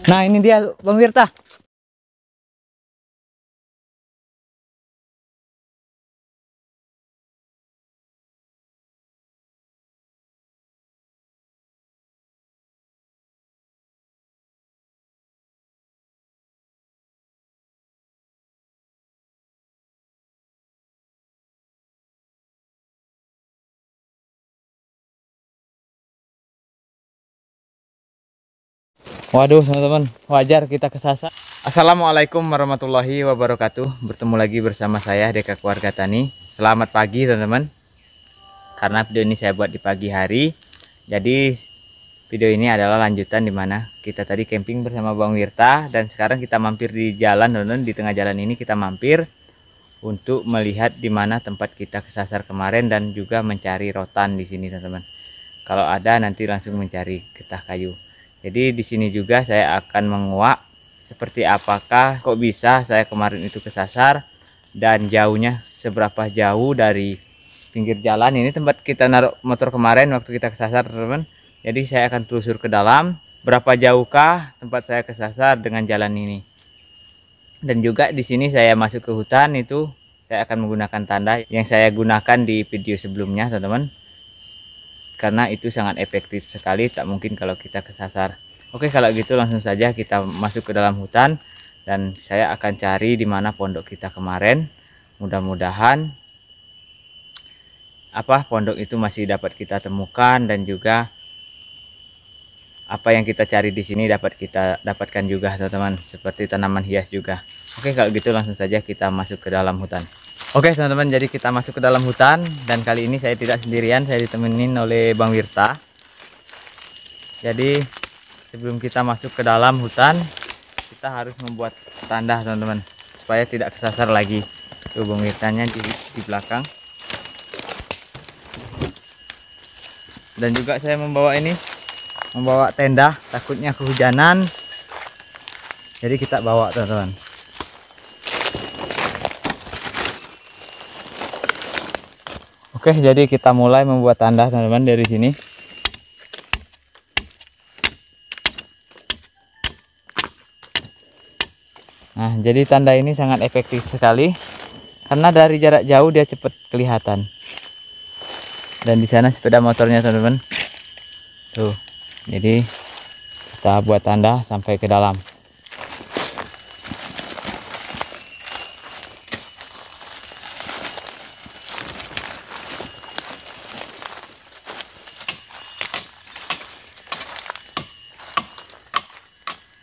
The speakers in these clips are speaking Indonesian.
Nah, ini dia Bang Wirta. Waduh, teman-teman, wajar kita kesasar. Assalamualaikum warahmatullahi wabarakatuh. Bertemu lagi bersama saya Deka Keluarga Tani. Selamat pagi, teman-teman. Karena video ini saya buat di pagi hari. Jadi video ini adalah lanjutan dimana kita tadi camping bersama Bang Wirta dan sekarang kita mampir di jalan, teman-teman. Di tengah jalan ini kita mampir untuk melihat di mana tempat kita kesasar kemarin dan juga mencari rotan di sini, teman-teman. Kalau ada nanti langsung mencari getah kayu. Jadi di sini juga saya akan menguak seperti apakah kok bisa saya kemarin itu kesasar dan jauhnya seberapa jauh dari pinggir jalan ini tempat kita naruh motor kemarin waktu kita kesasar, teman-teman. Jadi saya akan telusur ke dalam berapa jauhkah tempat saya kesasar dengan jalan ini. Dan juga di sini saya masuk ke hutan itu saya akan menggunakan tanda yang saya gunakan di video sebelumnya, teman-teman. Karena itu sangat efektif sekali, tak mungkin kalau kita kesasar. Oke, kalau gitu langsung saja kita masuk ke dalam hutan dan saya akan cari di mana pondok kita kemarin. Mudah-mudahan pondok itu masih dapat kita temukan dan juga apa yang kita cari di sini dapat kita dapatkan juga, teman-teman, seperti tanaman hias juga. Oke, kalau gitu langsung saja kita masuk ke dalam hutan. Oke, teman-teman, jadi kita masuk ke dalam hutan dan kali ini saya tidak sendirian, saya ditemenin oleh Bang Wirta. Jadi sebelum kita masuk ke dalam hutan kita harus membuat tanda, teman-teman, supaya tidak kesasar lagi. Tuh Bang Wirtanya di belakang. Dan juga saya membawa tenda, takutnya kehujanan. Jadi kita bawa, teman-teman. Oke, jadi kita mulai membuat tanda, teman-teman, dari sini. Nah, jadi tanda ini sangat efektif sekali karena dari jarak jauh dia cepat kelihatan. Dan di sana sepeda motornya, teman-teman. Tuh. Jadi kita buat tanda sampai ke dalam.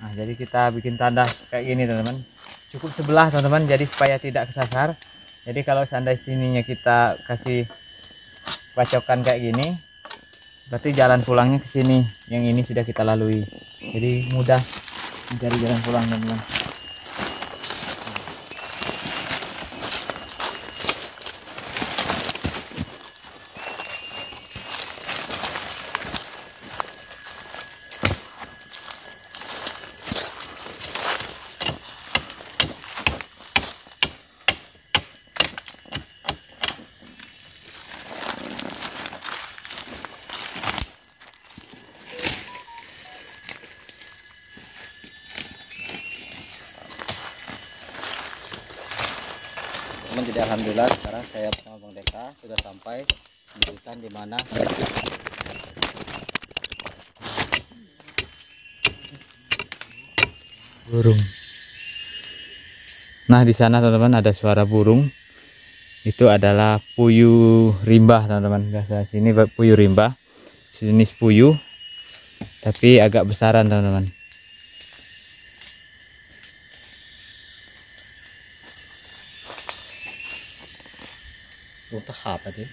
Nah, jadi kita bikin tanda kayak gini, teman-teman. Cukup sebelah, teman-teman, jadi supaya tidak kesasar. Jadi kalau seandainya sininya kita kasih bacokan kayak gini, berarti jalan pulangnya ke sini. Yang ini sudah kita lalui. Jadi mudah mencari jalan pulang, teman-teman. Jadi alhamdulillah sekarang saya bersama Bang Deka sudah sampai di hutan di mana burung. Nah, di sana, teman-teman, ada suara burung. Itu adalah puyuh rimba, teman-teman. Bahasa sini puyuh rimba, jenis puyuh tapi agak besaran, teman-teman. Untuk apa sih?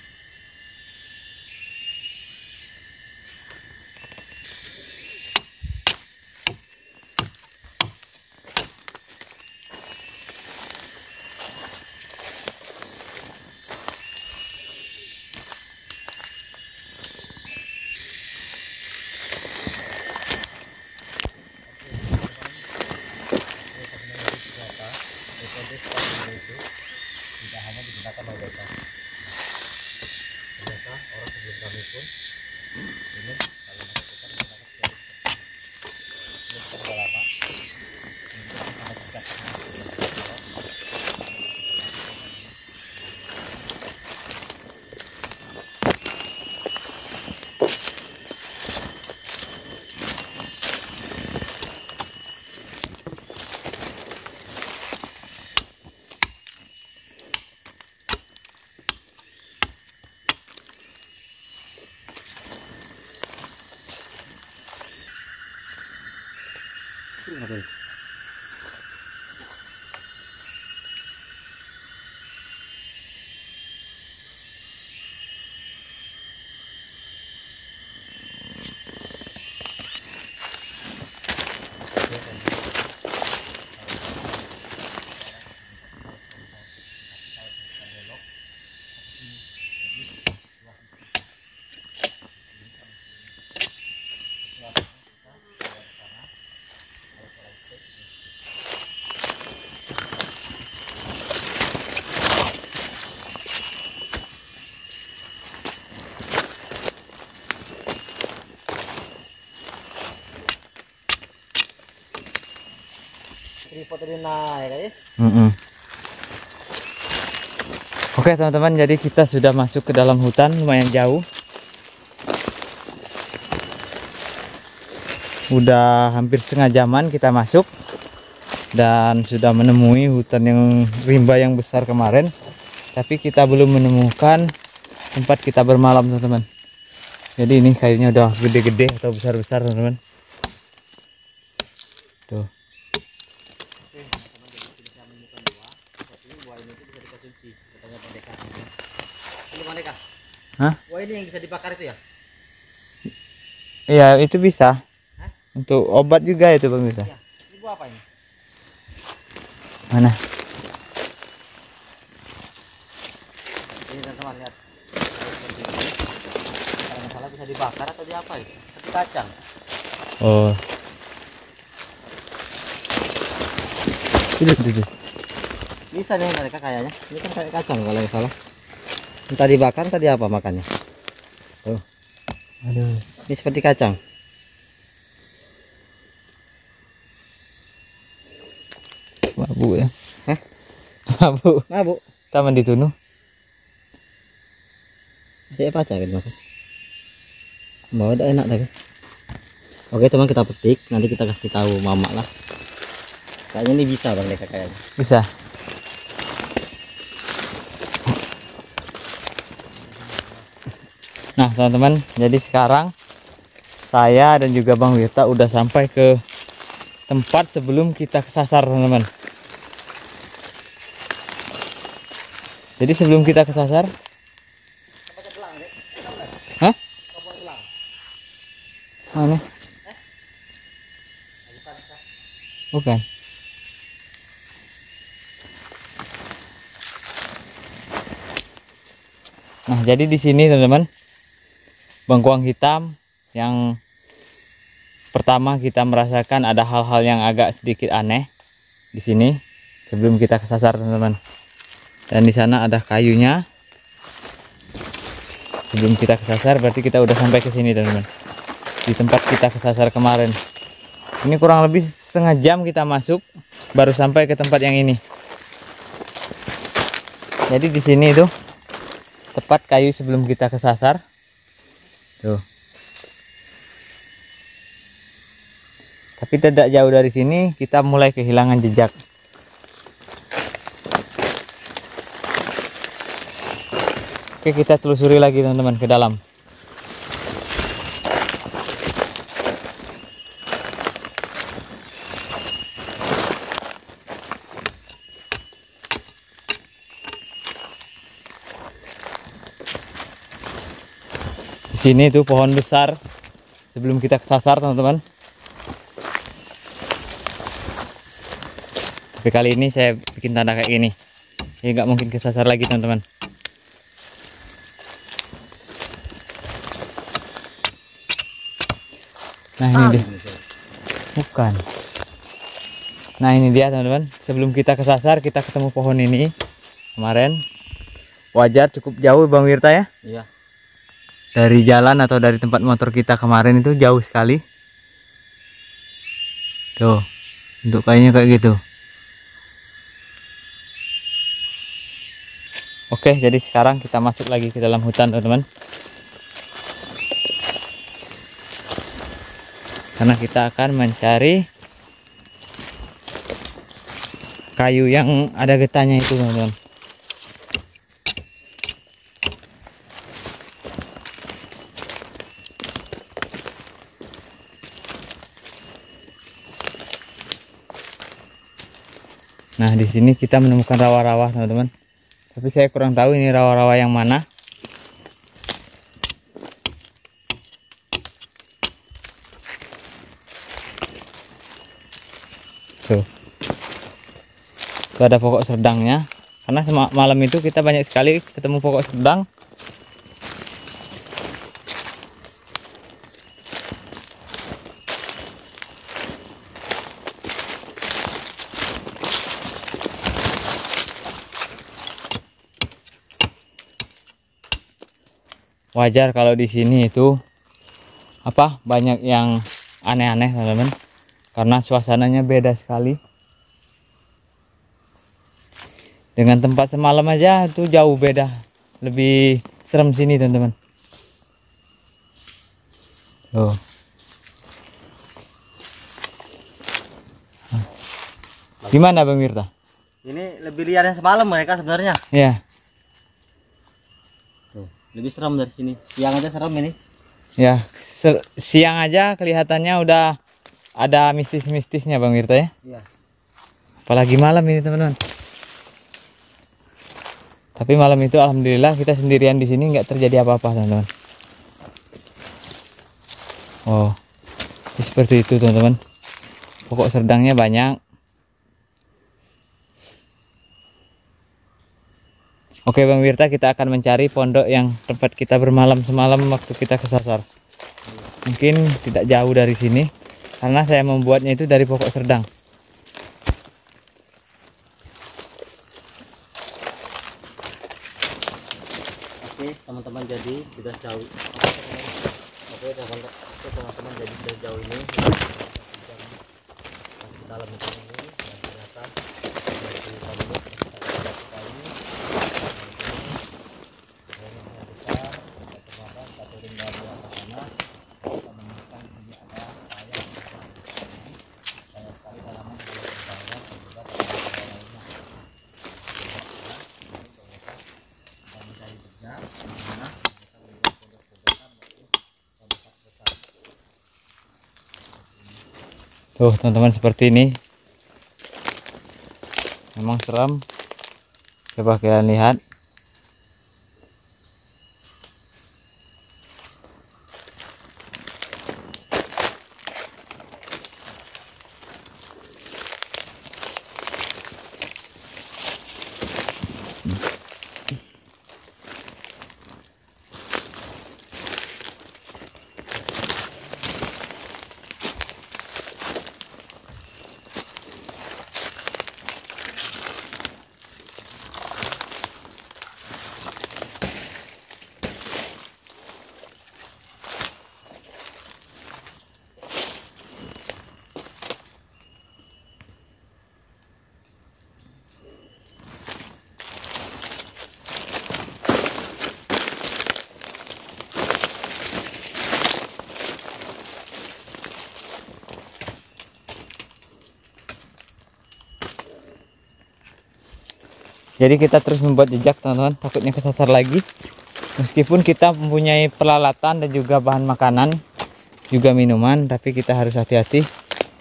Tidak hanya digunakan oleh desa. Ternyata orang sebelum kami pun ini kalau melakukan menggunakan sudah lama. Oke teman-teman, jadi kita sudah masuk ke dalam hutan lumayan jauh. Udah hampir setengah jaman kita masuk dan sudah menemui hutan yang rimba yang besar kemarin, tapi kita belum menemukan tempat kita bermalam teman-teman. Jadi ini kayunya udah gede-gede atau besar-besar teman-teman. Tuh. Hah? Wah, ini yang bisa dibakar itu ya? Iya, itu bisa. Hah? Untuk obat juga itu pemirsa. Ya. Ini buah apa ini? Mana? Ini teman-teman lihat. Kalau nggak salah bisa dibakar atau diapain? Seperti kacang. Oh. Ini. Bisa nih mereka kayaknya. Ini kan kayak kacang kalau nggak salah. Entah dibakar, entah di apa makannya. Tuh. Aduh. Ini seperti kacang. Mabuk ya. Hah? Mabuk. Mabuk. Taman ditunuh. Saya baca gitu makan. Bawa udah enak tapi. Oke teman, kita petik. Nanti kita kasih tahu mama lah. Kayaknya ini bisa bang Deka kayaknya. Bisa. Nah teman-teman, jadi sekarang saya dan juga Bang Wirta udah sampai ke tempat sebelum kita kesasar teman-teman. Jadi sebelum kita kesasar, hah? Mana? Bukan. Nah jadi di sini teman-teman, bengkuang hitam yang pertama kita merasakan ada hal-hal yang agak sedikit aneh di sini sebelum kita kesasar teman-teman. Dan di sana ada kayunya. Sebelum kita kesasar berarti kita udah sampai ke sini teman-teman. Di tempat kita kesasar kemarin. Ini kurang lebih setengah jam kita masuk baru sampai ke tempat yang ini. Jadi di sini tuh tepat kayu sebelum kita kesasar. Tuh. Tapi tidak jauh dari sini kita mulai kehilangan jejak. Oke, kita telusuri lagi teman-teman ke dalam. Di sini tuh pohon besar sebelum kita kesasar teman-teman. Tapi kali ini saya bikin tanda kayak gini. Jadi nggak mungkin kesasar lagi teman-teman. Nah ini dia. Bukan. Nah ini dia teman-teman. Sebelum kita kesasar kita ketemu pohon ini kemarin. Wajar cukup jauh Bang Wirta ya. Iya. Dari jalan atau dari tempat motor kita kemarin itu jauh sekali. Tuh, untuk kayunya kayak gitu. Oke, jadi sekarang kita masuk lagi ke dalam hutan teman-teman. Karena kita akan mencari kayu yang ada getahnya itu teman-teman. Nah, di sini kita menemukan rawa-rawa, teman-teman. Tapi saya kurang tahu ini rawa-rawa yang mana. Tuh. Itu ada pokok serdangnya. Karena malam itu kita banyak sekali ketemu pokok serdang. Wajar kalau di sini itu banyak yang aneh-aneh teman-teman, karena suasananya beda sekali Dengan tempat semalam aja itu jauh beda. Lebih serem sini teman-teman. Tuh. Gimana Bang Wirta? Ini lebih liar yang semalam mereka sebenarnya. Ya. Tuh, lebih serem dari sini. Siang aja serem ini. Ya, siang aja kelihatannya udah ada mistis-mistisnya Bang Wirta ya. Iya. Apalagi malam ini teman-teman. Tapi malam itu alhamdulillah kita sendirian di sini, nggak terjadi apa-apa teman-teman. Oh, seperti itu teman-teman. Pokok serdangnya banyak. Oke Bang Wirta, kita akan mencari pondok yang tempat kita bermalam semalam waktu kita kesasar. Mungkin tidak jauh dari sini, karena saya membuatnya itu dari pokok serdang. Oke teman-teman, jadi sudah jauh. Oke teman-teman, jadi sudah jauh ini dalam itu ini dan ternyata dari tadi Tuh teman-teman, seperti ini. Memang seram. Coba kalian lihat. Jadi kita terus membuat jejak teman-teman, takutnya kesasar lagi. Meskipun kita mempunyai peralatan dan juga bahan makanan, juga minuman, tapi kita harus hati-hati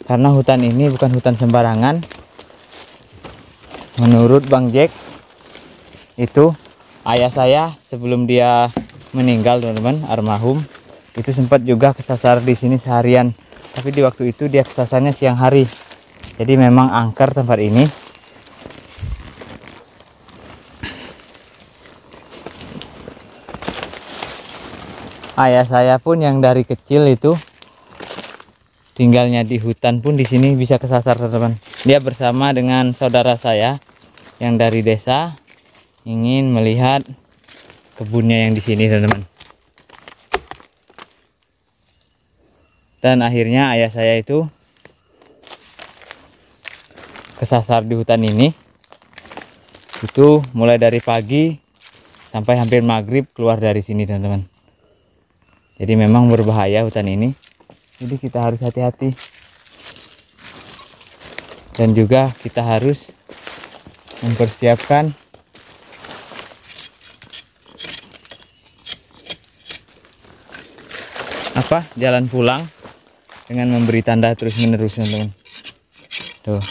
karena hutan ini bukan hutan sembarangan. Menurut Bang Jack, itu ayah saya sebelum dia meninggal teman-teman, almarhum, itu sempat juga kesasar di sini seharian. Tapi di waktu itu dia kesasarnya siang hari. Jadi memang angker tempat ini. Ayah saya pun yang dari kecil itu tinggalnya di hutan pun di sini bisa kesasar teman-teman. Dia bersama dengan saudara saya yang dari desa ingin melihat kebunnya yang di sini teman-teman. Dan akhirnya ayah saya itu kesasar di hutan ini. Itu mulai dari pagi sampai hampir maghrib keluar dari sini teman-teman. Jadi memang berbahaya hutan ini. Jadi kita harus hati-hati. Dan juga kita harus mempersiapkan jalan pulang dengan memberi tanda terus-menerus teman-teman. Tuh.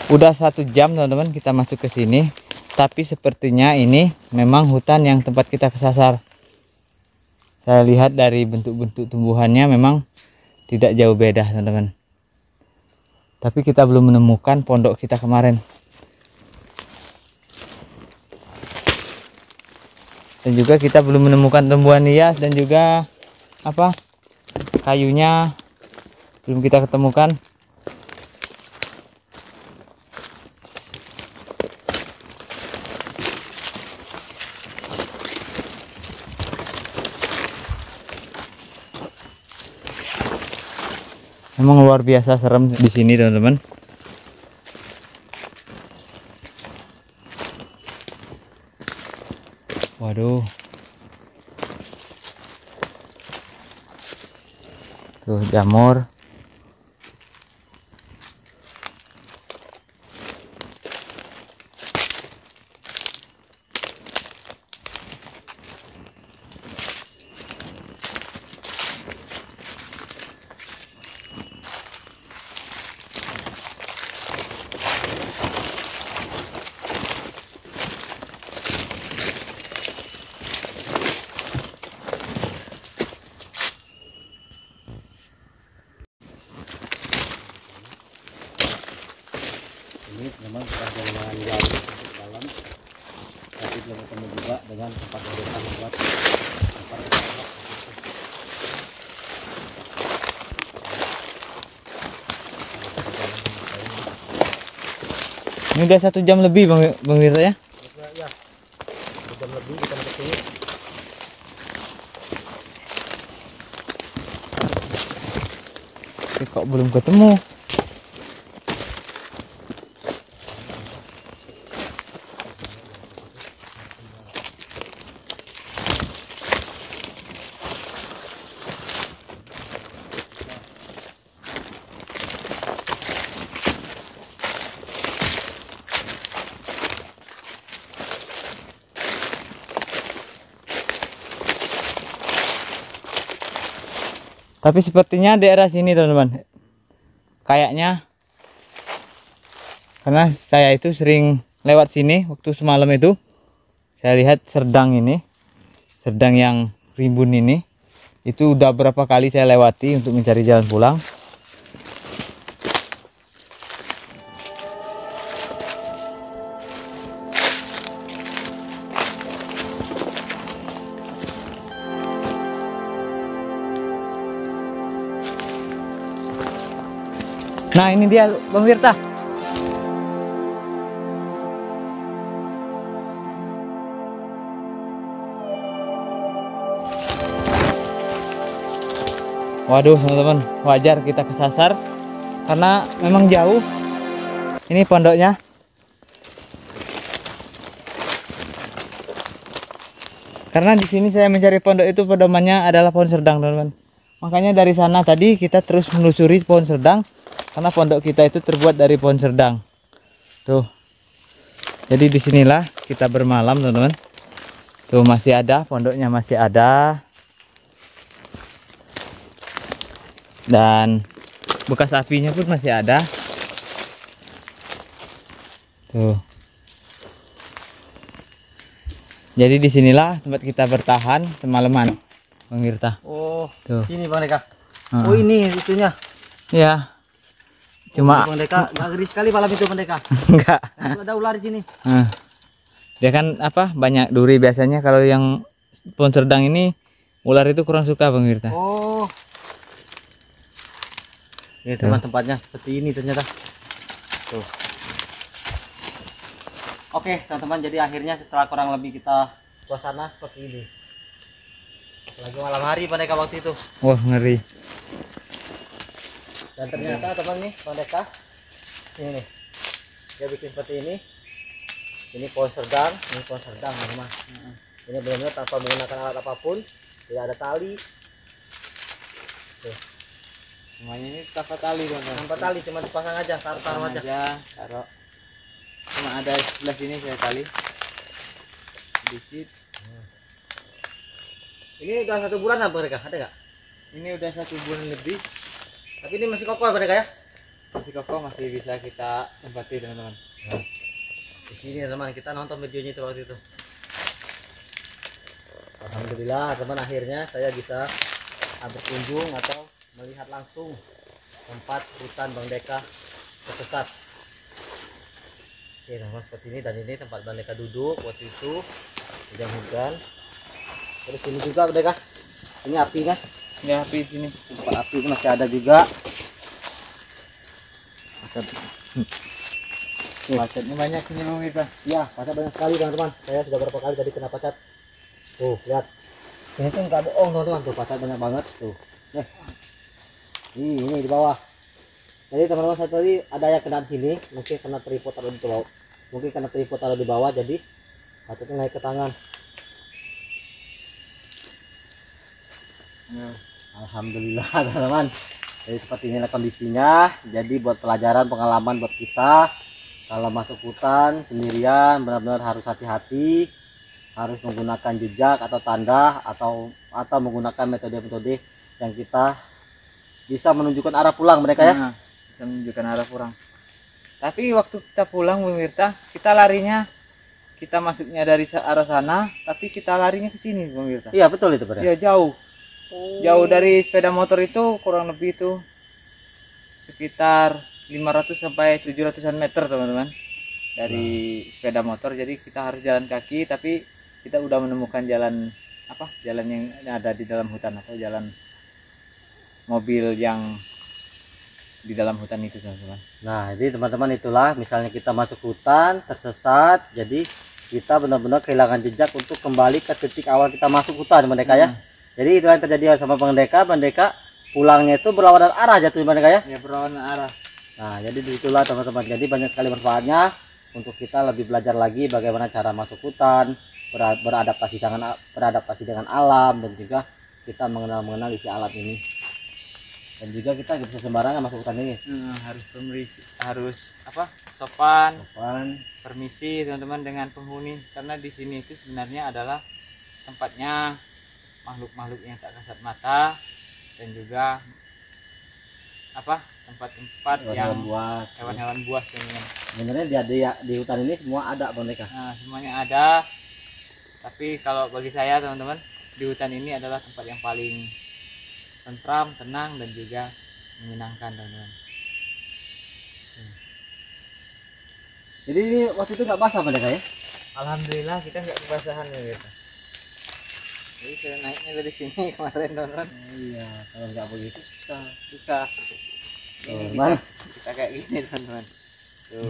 Udah 1 jam teman-teman kita masuk ke sini, tapi sepertinya ini memang hutan yang tempat kita kesasar. Saya lihat dari bentuk-bentuk tumbuhannya memang tidak jauh beda teman-teman. Tapi kita belum menemukan pondok kita kemarin. Dan juga kita belum menemukan tumbuhan hias dan juga kayunya belum kita ketemukan. Memang luar biasa serem di sini teman-teman. Waduh. Tuh jamur. Ini memang sudah jalan jauh ke dalam, tapi belum ketemu juga dengan tempat yang kita buat. Ini udah 1 jam lebih Bang Wirta ya. Ya, 1 jam lebih kita ke sini. Kok belum ketemu? Tapi sepertinya daerah sini teman-teman, kayaknya, karena saya itu sering lewat sini waktu semalam itu, saya lihat serdang ini, serdang yang rimbun ini, itu udah berapa kali saya lewati untuk mencari jalan pulang. Nah ini dia Bang Wirta. Waduh teman-teman, wajar kita kesasar karena memang jauh. Ini pondoknya. Karena di sini saya mencari pondok itu pedomannya adalah pohon serdang teman-teman. Makanya dari sana tadi kita terus menelusuri pohon serdang. Karena pondok kita itu terbuat dari pohon serdang. Tuh. Jadi disinilah kita bermalam teman-teman. Tuh masih ada, pondoknya masih ada. Dan bekas apinya pun masih ada. Tuh. Jadi disinilah tempat kita bertahan semalaman, Bang Wirta. Oh, tuh. Sini Bang Deka. Oh ini itunya. Ya. Cuma Bang Deka, nggak ngeri sekali malam itu Bang Deka. enggak. Ada ular di sini. Dia kan apa? Banyak duri biasanya. Kalau yang pohon serdang ini ular itu kurang suka Bang Wirta. Oh. Ini teman tempatnya seperti ini ternyata. Tuh. Oke teman-teman, jadi akhirnya setelah kurang lebih kita suasana seperti ini. Lagi malam hari Bang Deka waktu itu. Wah ngeri. Dan ternyata teman nih Bang Deka, ini nih, dia bikin seperti ini. Ini pohon serdang, teman-teman. Ini benar-benar tanpa menggunakan alat apapun, tidak ada tali. Tuh. Semuanya ini tanpa tali teman-teman. Tanpa tali, cuma dipasang aja, taruh aja. Taruh. Cuma ada sebelah sini saya tali. Sedikit. Ini udah 1 bulan apa mereka? Ada nggak? Ini udah 1 bulan lebih. Tapi ini masih kokoh mereka ya? Masih kokoh, masih bisa kita tempati teman-teman. Di sini teman, kita nonton videonya itu waktu itu. Alhamdulillah teman, akhirnya saya bisa berkunjung atau melihat langsung tempat hutan Bang Deka tersesat. Oke teman, seperti ini. Dan ini tempat Bang Deka duduk waktu itu hujan-hujan. Terus ini juga Bang Deka, ini api kan? Ya api sini. Tempat api ini masih ada juga. Pacatnya banyak sini Bang Wirta. Ya, pacat banyak sekali teman-teman. Saya sudah berapa kali tadi kena pacat. Tuh, lihat. Ini tuh nggak bohong teman-teman. Tuh, pacat banyak banget. Tuh. Ini di bawah. Jadi teman-teman saya tadi ada yang kena di sini, mungkin kena tripod taruh di bawah, mungkin kena tripod taruh di bawah, jadi patutnya naik ke tangan. Alhamdulillah teman-teman. Jadi seperti inilah kondisinya. Jadi buat pelajaran pengalaman buat kita kalau masuk hutan sendirian benar-benar harus hati-hati, harus menggunakan jejak atau tanda atau menggunakan metode-metode yang kita bisa menunjukkan arah pulang mereka ya. Nah, bisa menunjukkan arah pulang. Tapi waktu kita pulang pemirsa, kita larinya, kita masuknya dari arah sana, tapi kita larinya ke sini pemirsa. Iya betul itu Pak. Iya jauh. Jauh dari sepeda motor itu kurang lebih itu sekitar 500 sampai 700-an meter teman-teman dari sepeda motor. Jadi kita harus jalan kaki, tapi kita udah menemukan jalan jalan yang ada di dalam hutan atau jalan mobil yang di dalam hutan itu teman-teman. Nah jadi teman-teman itulah misalnya kita masuk hutan tersesat, jadi kita benar-benar kehilangan jejak untuk kembali ke titik awal kita masuk hutan mereka ya. Jadi itu yang terjadi sama pendeka pulangnya itu berlawanan arah jatuh mereka ya. Ya berlawanan arah. Nah jadi disitulah teman-teman, jadi banyak sekali manfaatnya untuk kita lebih belajar lagi bagaimana cara masuk hutan, beradaptasi dengan alam, dan juga kita mengenal isi alam ini. Dan juga kita nggak bisa sembarangan masuk hutan ini. Harus sopan, permisi teman-teman dengan penghuni, karena di sini itu sebenarnya adalah tempatnya makhluk-makhluk yang tak kasat mata, dan juga tempat-tempat yang hewan-hewan buas teman-teman. Sebenarnya di hutan ini semua ada boneka. Nah, semuanya ada. Tapi kalau bagi saya teman-teman, di hutan ini adalah tempat yang paling tentram, tenang, dan juga menyenangkan teman-teman. Jadi ini waktu itu nggak basah mereka ya? Alhamdulillah kita nggak kebasahan ya gitu. Jadi saya naiknya dari sini kemarin teman-teman. Iya, kalau nggak begitu Susah. Ini bisa kayak gini teman-teman. Tuh.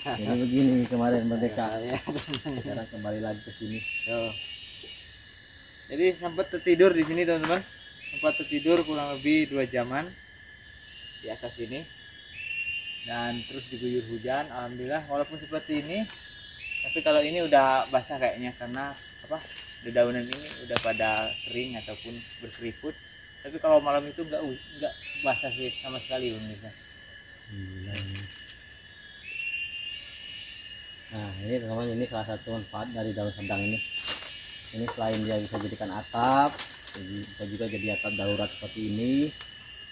Jadi begini kemarin merdeka ya. Sekarang kembali lagi ke sini. Tuh. Jadi sempat tertidur di sini teman-teman. Sempat tertidur kurang lebih 2 jaman di atas sini. Dan terus diguyur hujan. Alhamdulillah walaupun seperti ini, tapi kalau ini udah basah kayaknya karena dedaunan ini udah pada kering ataupun berkeriput. Tapi kalau malam itu enggak basah sih sama sekali pemirsa. Nah ini teman-teman, ini salah satu manfaat dari daun serdang ini. Ini selain dia bisa jadikan atap, bisa juga jadi atap darurat seperti ini.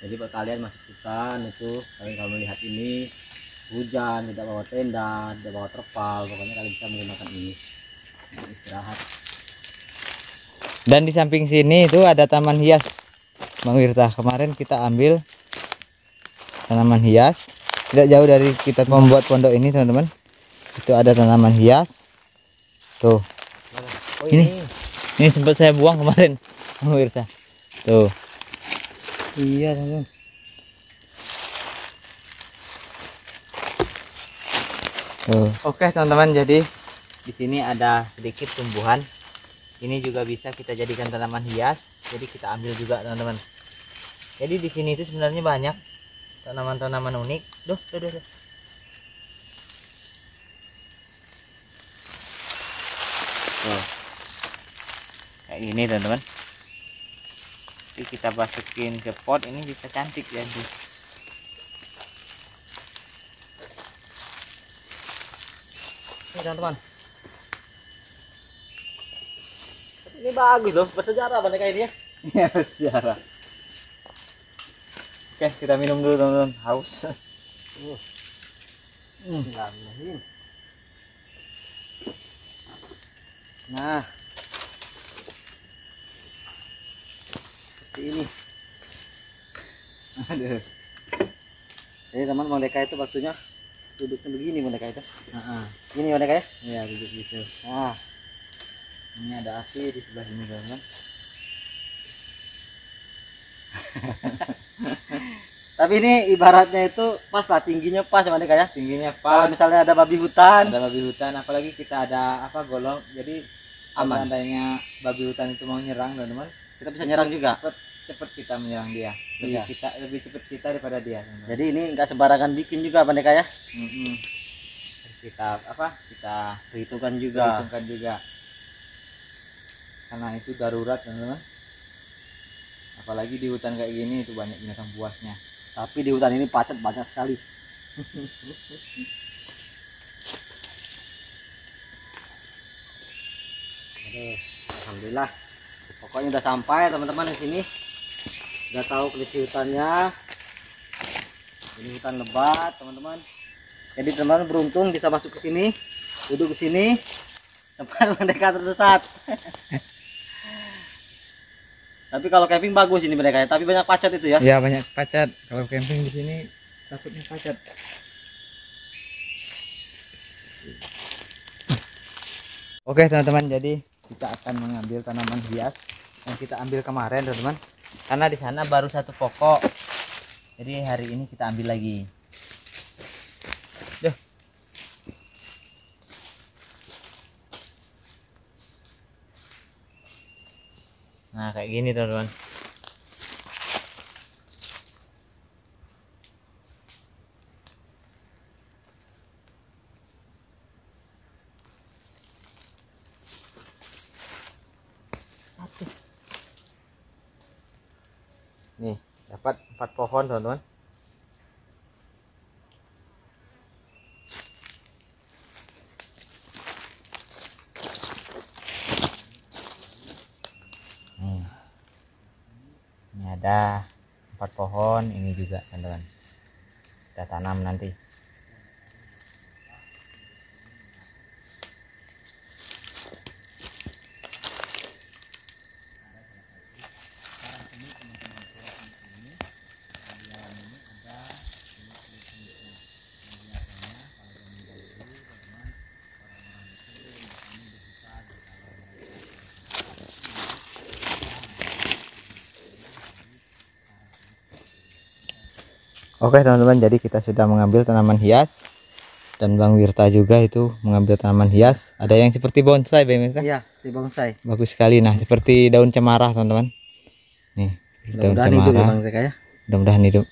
Jadi buat kalian masuk hutan itu, kalian kalau melihat ini hujan, tidak bawa tenda, tidak bawa terpal, pokoknya kalian bisa menggunakan ini untuk istirahat. Dan di samping sini itu ada taman hias Bang Wirta. Kemarin kita ambil tanaman hias tidak jauh dari kita membuat pondok ini teman-teman. Itu ada tanaman hias tuh. Ini sempat saya buang kemarin Bang Wirta. Tuh. Iya teman-teman. Oke teman-teman, jadi di sini ada sedikit tumbuhan. Ini juga bisa kita jadikan tanaman hias. Jadi kita ambil juga teman-teman. Jadi di sini itu sebenarnya banyak tanaman-tanaman unik. Duh. Tuh. Kayak gini teman-teman. Jadi kita masukin ke pot, ini bisa cantik ya. Ini teman-teman. Ini bagus loh, bersejarah boneka ini ya. Iya, bersejarah. Oke, kita minum dulu teman-teman, haus. Nah, seperti ini. Aduh. Jadi teman boneka itu waktunya duduknya begini boneka itu. Ini boneka ya? Iya, duduk gitu. Nah, Ini ada api di sebelah sini teman-teman. tapi ini ibaratnya itu pas lah, tingginya pas ya boneka ya. Tingginya Kalau pas. misalnya ada babi hutan, Ada babi hutan, apalagi kita ada golong, jadi Aman. seandainya babi hutan itu mau nyerang teman-teman, kita bisa nyerang juga. cepat kita menyerang dia. Iya. Lebih cepat kita daripada dia. Teman-teman. Jadi ini nggak sembarangan bikin juga Pandeka ya. Kita Perhitungan juga. perhitungkan juga. Karena itu darurat teman-teman. Apalagi di hutan kayak gini itu banyak binatang buasnya. Tapi di hutan ini pacet banyak sekali. Aduh, alhamdulillah. Pokoknya udah sampai teman-teman di sini. Udah tahu kondisi hutannya. Ini hutan lebat, teman-teman. Jadi teman-teman beruntung bisa masuk ke sini, duduk di sini. Tempat mereka tersesat. Tapi kalau camping bagus ini mereka ya. Tapi banyak pacet itu ya. Ya banyak pacat. Kalau camping di sini takutnya pacat. Oke teman-teman, jadi kita akan mengambil tanaman hias yang kita ambil kemarin teman-teman. Karena di sana baru satu pokok. Jadi hari ini kita ambil lagi. Duh. Nah kayak gini teman-teman. Nih dapat 4 pohon teman-teman. Ini ada 4 pohon, ini juga teman-teman. Kita tanam nanti. Oke teman-teman, jadi kita sudah mengambil tanaman hias dan Bang Wirta juga itu mengambil tanaman hias. Ada yang seperti bonsai, Bang Wirta? Iya, di bonsai. Bagus sekali. Nah, seperti daun cemara, teman-teman. Nih, daun Mudah-mudahan hidup ya cemara. Bang mereka ya. Mudah-mudahan hidup.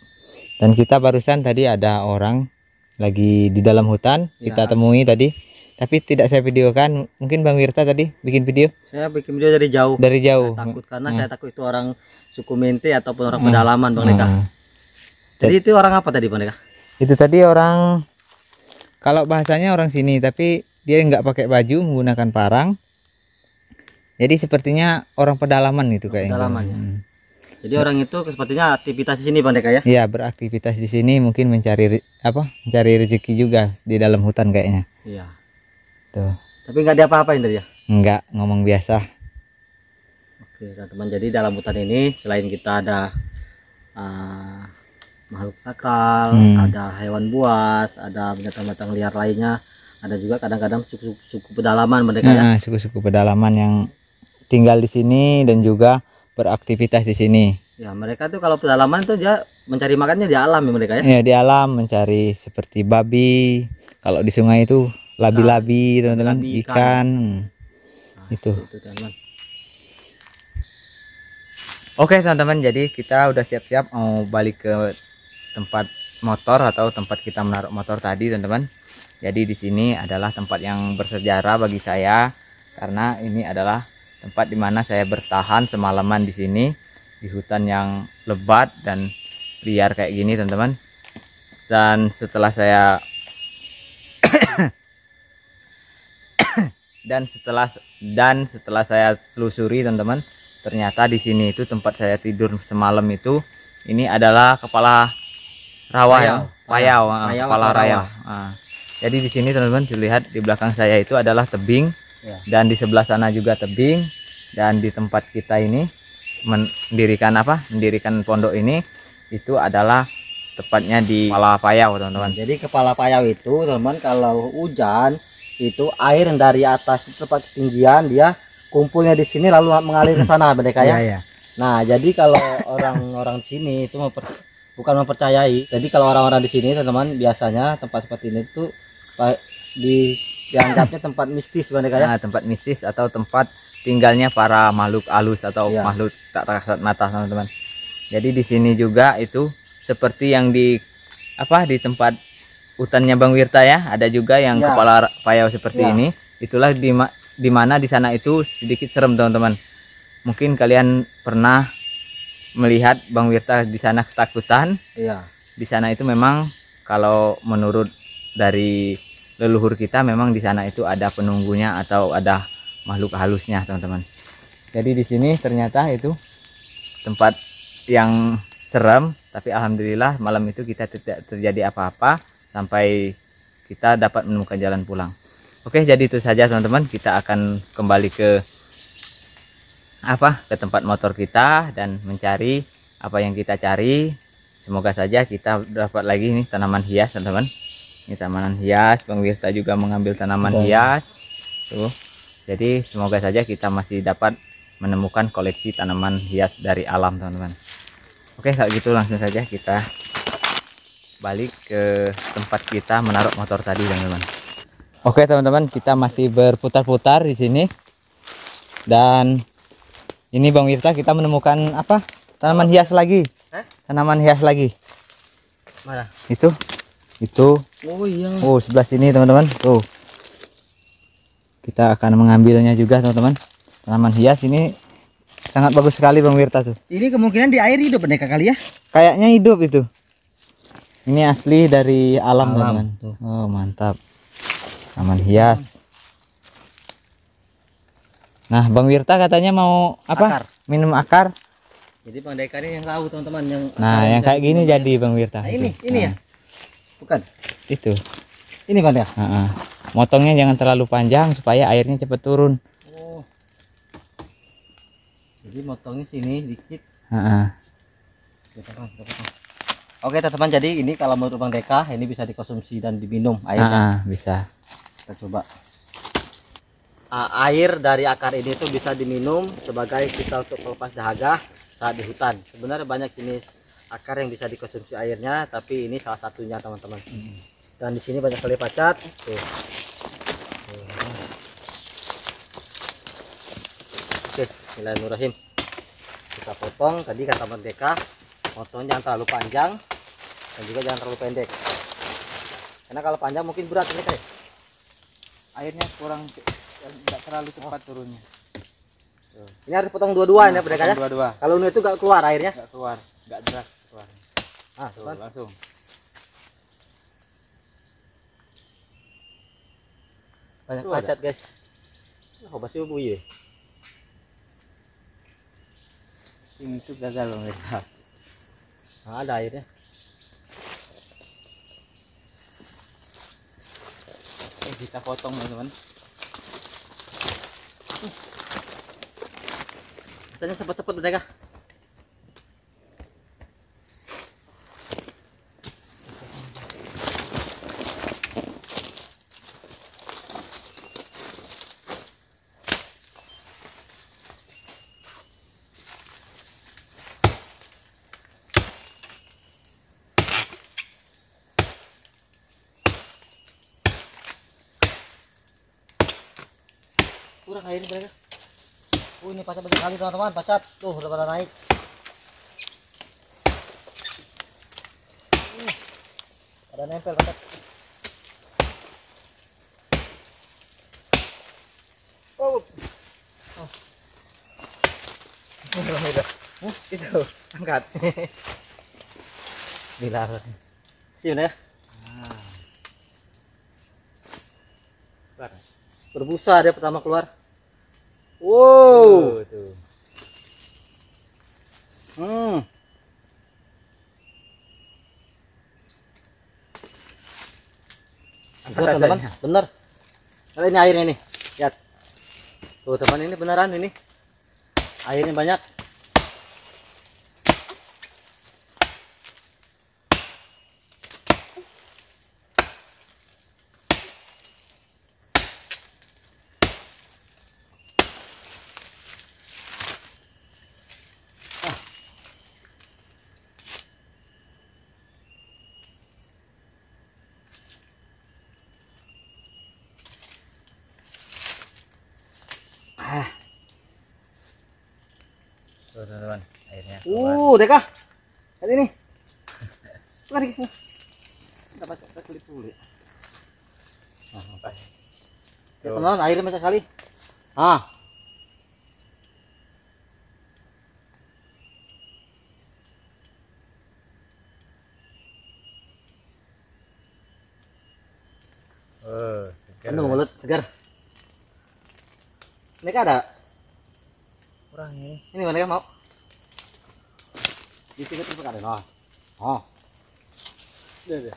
Dan kita barusan tadi ada orang lagi di dalam hutan, Ya. kita temui tadi. Tapi tidak saya videokan. Mungkin Bang Wirta tadi bikin video Saya bikin video dari jauh. dari jauh. Saya takut karena saya takut itu orang suku Mente ataupun orang pedalaman Bang Deka. Nah, Jadi itu orang apa tadi Bang Deka? itu tadi orang, kalau bahasanya orang sini, tapi dia nggak pakai baju, menggunakan parang. Jadi sepertinya orang pedalaman itu kayaknya. Pedalaman ya. Jadi orang itu sepertinya aktivitas di sini Bang Deka ya. Iya, beraktivitas di sini, mungkin mencari mencari rezeki juga di dalam hutan kayaknya. Iya. Tuh. Tapi nggak diapa-apain tadi ya. Enggak, ngomong biasa. Oke teman-teman, jadi dalam hutan ini selain kita ada makhluk sakral, ada hewan buas, ada binatang-binatang liar lainnya, ada juga kadang-kadang suku pedalaman mereka ya. Nah, suku-suku pedalaman yang tinggal di sini dan juga beraktivitas di sini. Ya mereka tuh kalau pedalaman tuh dia mencari makannya di alam ya mereka ya. Ya, di alam mencari seperti babi. Kalau di sungai itu labi-labi, teman-teman, labi, ikan. Nah, itu. teman-teman. Oke teman-teman, jadi kita udah siap-siap mau balik ke tempat motor atau tempat kita menaruh motor tadi teman-teman. Jadi di sini adalah tempat yang bersejarah bagi saya karena ini adalah tempat dimana saya bertahan semalaman di sini di hutan yang lebat dan liar kayak gini teman-teman. Dan setelah saya dan setelah saya telusuri teman-teman, ternyata di sini itu tempat saya tidur semalam itu ini adalah kepala rawa ya, payau, kepala rawa. Nah, jadi di sini teman-teman dilihat di belakang saya itu adalah tebing Ya. dan di sebelah sana juga tebing, dan di tempat kita ini mendirikan pondok ini itu adalah tepatnya di kepala payau teman-teman. Jadi kepala payau itu teman, kalau hujan itu air yang dari atas itu tempat ketinggian dia kumpulnya di sini lalu mengalir ke sana mereka ya. Iya. Nah jadi kalau orang-orang di sini itu bukan mempercayai. Jadi kalau orang-orang di sini teman-teman biasanya tempat seperti ini tuh dianggapnya tempat mistis mereka ya. Nah, tempat mistis atau tempat tinggalnya para makhluk halus atau Iya. makhluk tak kasat mata teman-teman. Jadi di sini juga itu seperti yang di di tempat hutannya Bang Wirta ya, ada juga yang Ya. kepala payau seperti Ya. ini. Itulah di mana di sana itu sedikit serem teman-teman. Mungkin kalian pernah melihat Bang Wirta di sana ketakutan. Iya. Di sana itu memang kalau menurut dari leluhur kita memang di sana itu ada penunggunya atau ada makhluk halusnya teman-teman. Jadi di sini ternyata itu tempat yang serem, tapi alhamdulillah malam itu kita tidak terjadi apa-apa sampai kita dapat menemukan jalan pulang. Oke, jadi itu saja teman-teman, kita akan kembali ke tempat motor kita dan mencari apa yang kita cari. Semoga saja kita dapat lagi nih tanaman hias teman-teman. Ini tanaman hias, Bang Wirta juga mengambil tanaman hias tuh. Jadi semoga saja kita masih dapat menemukan koleksi tanaman hias dari alam teman-teman. Oke, kalau gitu langsung saja kita balik ke tempat kita menaruh motor tadi teman-teman. Oke teman-teman, kita masih berputar-putar di sini. Dan ini Bang Wirta, kita menemukan tanaman hias lagi. Tanaman hias lagi. Mana? Itu. Oh iya. Oh, sebelah sini teman-teman. Tuh. Kita akan mengambilnya juga teman-teman. Tanaman hias ini sangat bagus sekali Bang Wirta tuh. Ini kemungkinan di air hidup mereka kali ya? Kayaknya hidup itu. Ini asli dari alam teman-teman. Tuh. Oh, mantap. Tanaman hias. Nah, Bang Wirta katanya mau Akar. Minum akar. Jadi Bang Deka ini yang tahu teman-teman yang. Nah, yang kayak gini jadi Bang Wirta. Nah, ini ya. Bukan. Itu. Ini Bang Deka. Motongnya jangan terlalu panjang supaya airnya cepat turun. Oh. Jadi motongnya sini dikit. Oke teman-teman, jadi ini kalau menurut Bang Deka ini bisa dikonsumsi dan diminum airnya. Bisa. Kita coba. Air dari akar ini tuh bisa diminum sebagai kita untuk pelepas dahaga saat di hutan. Sebenarnya banyak jenis akar yang bisa dikonsumsi airnya, tapi ini salah satunya teman-teman. Dan di sini banyak sekali pacat. Tuh. Oke, bismillahirrahmanirrahim. Kita potong. Tadi kata Bang Deka, potongnya jangan terlalu panjang dan juga jangan terlalu pendek. Karena kalau panjang mungkin berat ini kayak. Airnya kurang, tidak terlalu cepat turunnya. Ini harus potong dua-dua ya Bang Deka ya. Dua-dua. Kalau ini itu gak keluar airnya. Nggak keluar, nggak deras keluar. Tuh, Langsung. Banyak pacat guys. Oh pasti bunyi. Ini tuh gagal Bang Wirta. Ada airnya. Kita potong teman-teman. Katanya cepet-cepet mereka. Kurang airnya mereka. Ini pacat banyak kali teman-teman, pacat tuh udah pada naik. Ada nempel pacat. Oh. Itu angkat. Bilar. Sini ya. Berbusa dia pertama keluar. Wow. Tuh. Bener teman, bener. Nah, ini airnya nih. Lihat. Tuh teman, ini beneran ini. Airnya banyak. Tuh teman-teman. Airnya keluar. Deka. Lihat ini. Mari. Dapat kulit. Nah, Pas. ya, teman, airnya banyak sekali. Ah. Segar. Penuh mulut segar. Ini kan ada. Kurang ini. Ini mana kan mau? Di sini terus ada. Nah. Oh. Deh.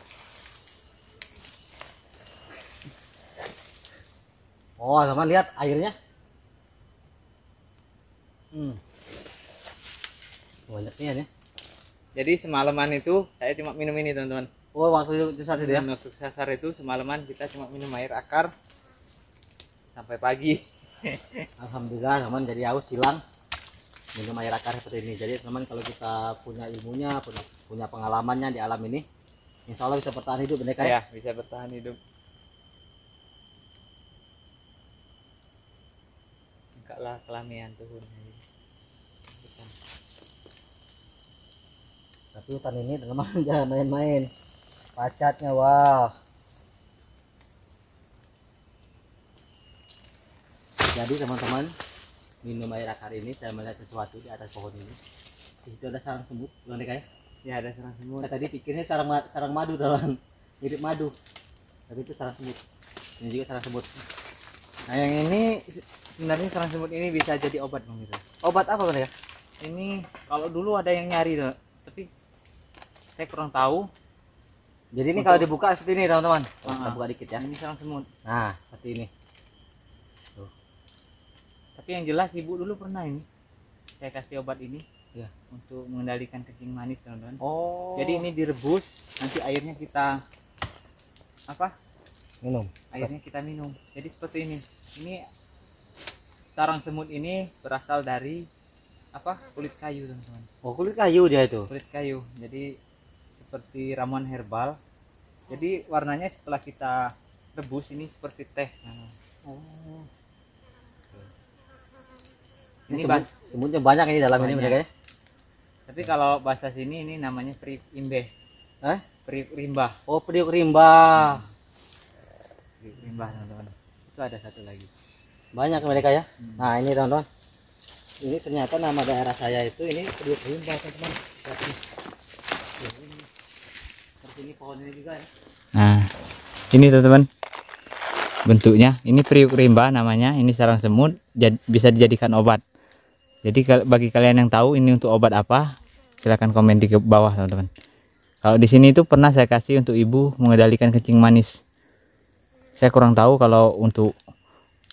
Oh, teman lihat airnya. Banyaknya ya. Jadi semalaman itu saya cuma minum ini teman-teman. Oh, waktu itu saat itu ya. Untuk sasar itu semalaman kita cuma minum air akar sampai pagi. Alhamdulillah teman, jadi haus hilang minum air akar seperti ini. Jadi teman, kalau kita punya ilmunya, punya pengalamannya di alam ini, insya Allah bisa bertahan hidup bener Ya, ya. bisa bertahan hidup. Enggak lah kelamian tuhun. Tapi hutan ini teman jangan main-main. Pacatnya wow. Jadi teman-teman, minum air akar ini saya melihat sesuatu di atas pohon ini. Di situ ada sarang semut, bukan kayak? Ya, ada sarang semut. Saya tadi pikirnya sarang madu dalam mirip madu. Tapi itu sarang semut. Ini juga sarang semut. Nah, yang ini sebenarnya sarang semut ini bisa jadi obat Bang Mira. Obat apa kan ya? Ini kalau dulu ada yang nyari tuh, tapi saya kurang tahu. Jadi ini kalau dibuka seperti ini teman-teman. Kita Ah, buka dikit ya. Ini sarang semut. Nah, seperti ini. Tapi yang jelas ibu dulu pernah ini. Saya kasih obat ini Ya. untuk mengendalikan kencing manis teman-teman. Oh. Jadi ini direbus, nanti airnya kita apa? minum. Airnya kita minum. Jadi seperti ini. Ini sarang semut ini berasal dari apa? Kulit kayu teman-teman. Oh, kulit kayu dia itu. Kulit kayu. Jadi seperti ramuan herbal. Jadi warnanya setelah kita rebus ini seperti teh. Nah, Oh. ini semutnya banyak ini dalam ini Banyak. mereka ya. tapi kalau bahasa sini ini namanya periuk imbeh. Periuk rimbah. Oh, periuk rimba. Periuk rimbah teman-teman. Itu ada satu lagi. Banyak mereka ya. Nah, ini teman-teman. Ini ternyata nama daerah saya itu ini periuk rimba, teman-teman. Lihat ini. Seperti ini pohon ini juga ya. Nah, ini teman-teman. Bentuknya ini periuk rimba namanya. Ini sarang semut, bisa dijadikan obat. Jadi bagi kalian yang tahu ini untuk obat apa, silahkan komen di bawah teman-teman. Kalau di sini itu pernah saya kasih untuk ibu mengendalikan kencing manis. Saya kurang tahu kalau untuk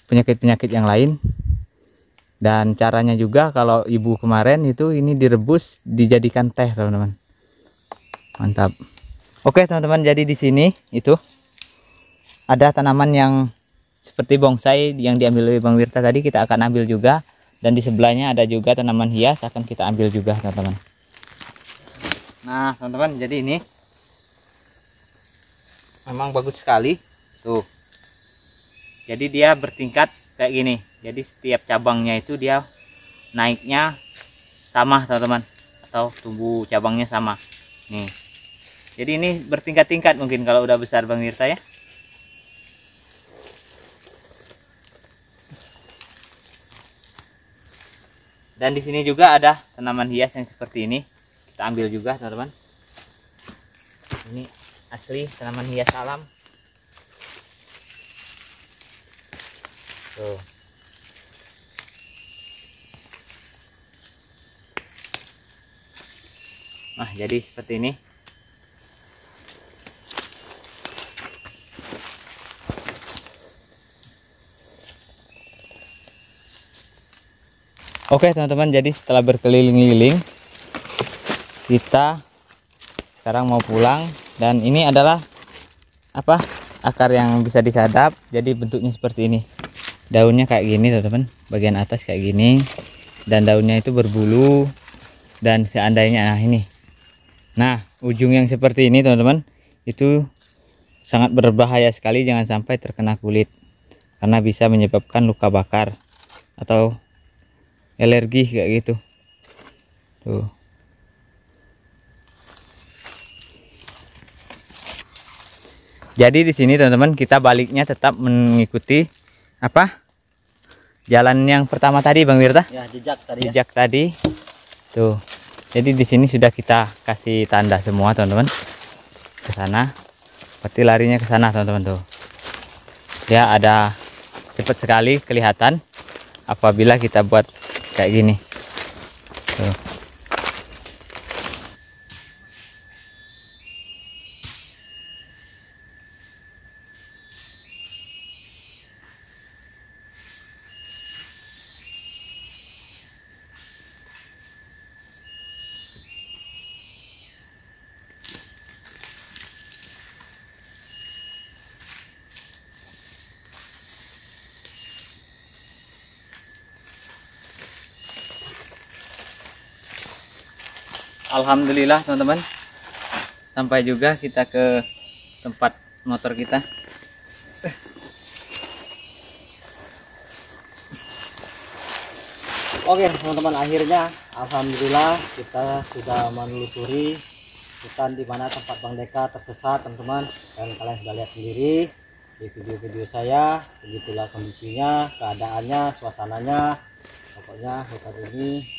penyakit-penyakit yang lain. Dan caranya juga kalau ibu kemarin itu ini direbus dijadikan teh teman-teman. Mantap. Oke teman-teman, jadi di sini itu ada tanaman yang seperti bonsai yang diambil oleh Bang Wirta tadi, kita akan ambil juga. Dan di sebelahnya ada juga tanaman hias, akan kita ambil juga teman-teman. Nah teman-teman, jadi ini memang bagus sekali tuh. Jadi dia bertingkat kayak gini. Jadi setiap cabangnya itu dia naiknya sama teman-teman, atau tumbuh cabangnya sama nih. Jadi ini bertingkat-tingkat mungkin kalau udah besar Bang Wirta ya. Dan di sini juga ada tanaman hias yang seperti ini. Kita ambil juga teman-teman. Ini asli tanaman hias alam. Tuh. Nah, jadi seperti ini. Oke teman-teman, jadi setelah berkeliling-liling kita sekarang mau pulang. Dan ini adalah apa, akar yang bisa disadap. Jadi bentuknya seperti ini, daunnya kayak gini teman-teman, bagian atas kayak gini, dan daunnya itu berbulu. Dan seandainya nah ujung yang seperti ini teman-teman, itu sangat berbahaya sekali, jangan sampai terkena kulit karena bisa menyebabkan luka bakar atau alergi kayak gitu. Tuh. Jadi di sini teman-teman kita baliknya tetap mengikuti apa? Jalan yang pertama tadi Bang Wirta? Ya, jejak tadi. Jejak tadi. Tuh. Jadi di sini sudah kita kasih tanda semua teman-teman. Ke sana. Berarti larinya ke sana teman-teman tuh. Ya ada cepat sekali kelihatan apabila kita buat kayak gini. Tuh. Alhamdulillah teman-teman, sampai juga kita ke tempat motor kita. Oke teman-teman, akhirnya alhamdulillah kita sudah menelusuri hutan di mana tempat Bang Deka tersesat teman-teman, dan kalian sudah lihat sendiri di video-video saya. Begitulah kondisinya, keadaannya, suasananya. Pokoknya hutan ini.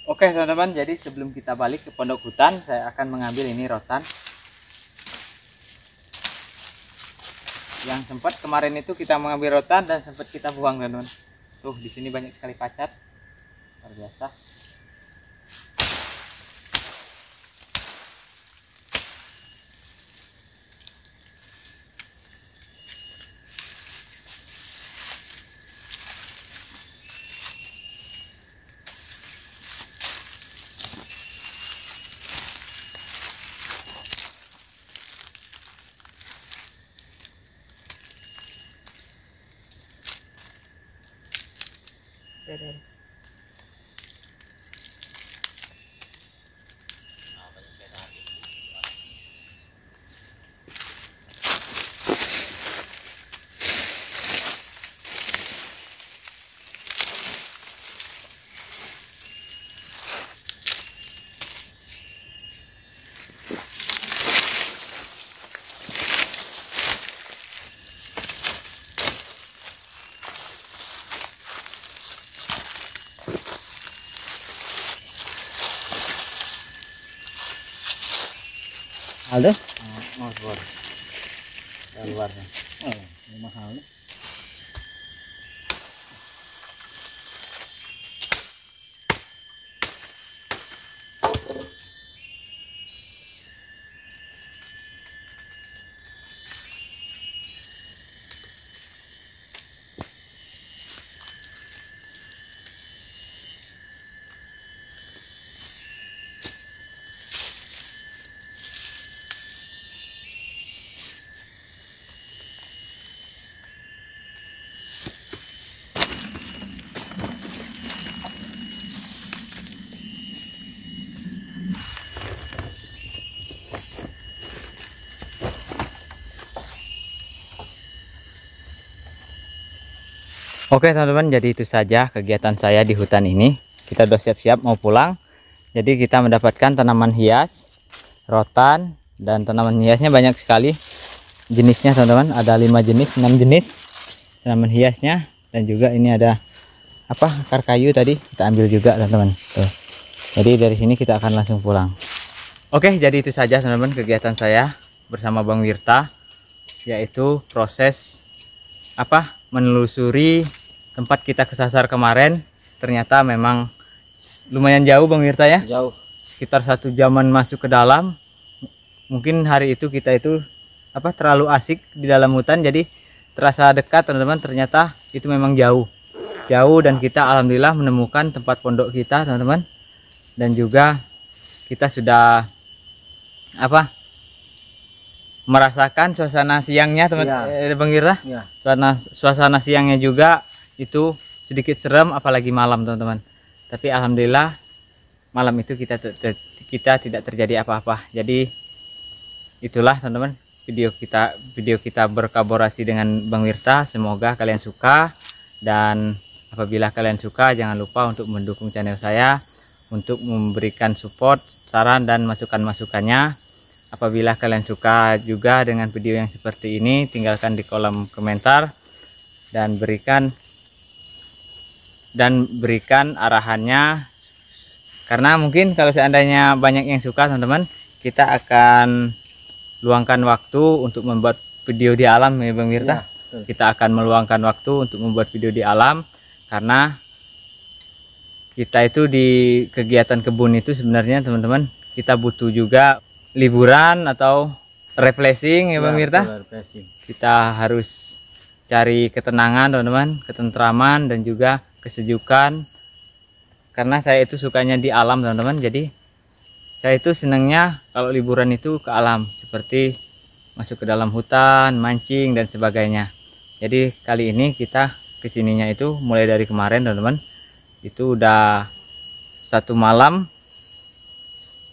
Oke teman-teman, jadi sebelum kita balik ke pondok hutan, saya akan mengambil ini rotan yang sempat kemarin itu kita mengambil rotan dan sempat kita buang teman-teman. Tuh di sini banyak sekali pacat, luar biasa. Aldo? Mau keluar. Keluar. Oh, ini mahal nih. Oke teman-teman, jadi itu saja kegiatan saya di hutan ini. Kita udah siap-siap mau pulang. Jadi kita mendapatkan tanaman hias, rotan, dan tanaman hiasnya banyak sekali jenisnya teman-teman. Ada 5 jenis, 6 jenis tanaman hiasnya. Dan juga ini ada apa, akar kayu tadi kita ambil juga teman-teman. Jadi dari sini kita akan langsung pulang. Oke, jadi itu saja teman-teman kegiatan saya bersama Bang Wirta, yaitu proses apa, menelusuri tempat kita kesasar kemarin. Ternyata memang lumayan jauh Bang Wirta ya, Jauh. sekitar 1 jaman masuk ke dalam. Mungkin hari itu kita itu apa, terlalu asik di dalam hutan jadi terasa dekat teman-teman. Ternyata itu memang jauh, dan kita alhamdulillah menemukan tempat pondok kita teman-teman. Dan juga kita sudah apa, merasakan suasana siangnya teman, Bang Wirta. Ya. Suasana siangnya juga itu sedikit serem, apalagi malam teman-teman. Tapi alhamdulillah malam itu kita tidak terjadi apa-apa. Jadi itulah teman-teman video kita berkolaborasi dengan Bang Wirta. Semoga kalian suka, dan Apabila kalian suka, jangan lupa untuk mendukung channel saya, untuk memberikan support, saran dan masukan-masukannya. Apabila kalian suka juga dengan video yang seperti ini, tinggalkan di kolom komentar dan berikan arahannya. Karena mungkin kalau seandainya banyak yang suka teman-teman, kita akan luangkan waktu untuk membuat video di alam ya Bang Wirta. Ya, kita akan meluangkan waktu untuk membuat video di alam, karena kita itu di kegiatan kebun itu sebenarnya teman-teman, kita butuh juga liburan atau refreshing ya Bang Wirta. Kita harus cari ketenangan teman-teman, ketentraman dan juga kesejukan. Karena saya itu sukanya di alam teman-teman, jadi saya itu senangnya kalau liburan itu ke alam, seperti masuk ke dalam hutan, mancing dan sebagainya. Jadi kali ini kita kesininya itu mulai dari kemarin teman-teman, itu udah 1 malam,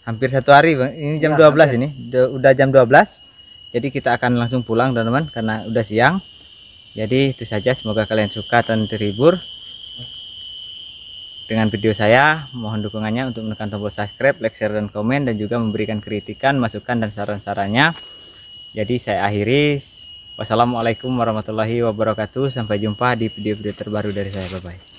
hampir 1 hari Bang. Ini jam 12 ini udah jam 12, jadi kita akan langsung pulang teman-teman karena udah siang. Jadi itu saja, semoga kalian suka dan terhibur dengan video saya. Mohon dukungannya untuk menekan tombol subscribe, like, share dan komen, dan juga memberikan kritikan, masukan dan saran-sarannya. Jadi saya akhiri, wassalamualaikum warahmatullahi wabarakatuh. Sampai jumpa di video-video terbaru dari saya. Bye bye.